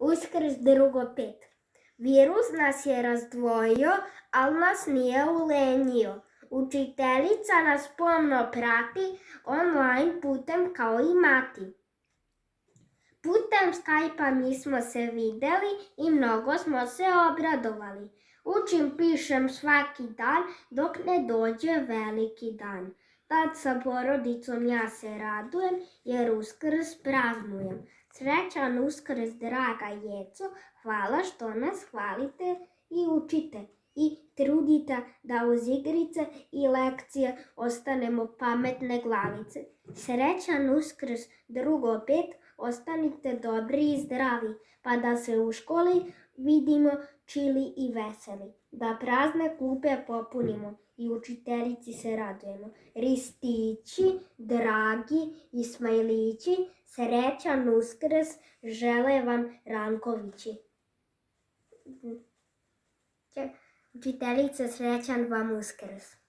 Uskrs drugo 5. Virus nas je razdvojio, ali nas nije ulenio. Učiteljica nas pomno prati online putem kao i mati. Putem Skype-a mi smo se videli i mnogo smo se obradovali. Učim, pišem svaki dan dok ne dođe veliki dan. Tad sa porodicom ja se radujem jer Uskrs praznujem. Srećan Uskrs, draga Jeco, hvala što nas hvalite i učite. I trudite da uz igrice i lekcije ostanemo pametne glavice. Srećan Uskrs, drugo 5, ostanite dobri i zdravi, pa da se u školi vidimo čili i veseli. Da prazne klupe popunimo i učiteljici se radujemo. Ristići, dragi i smajlići, srećan Uskrs, žele vam Rankovići. Učiteljice, srećan vam Uskrs.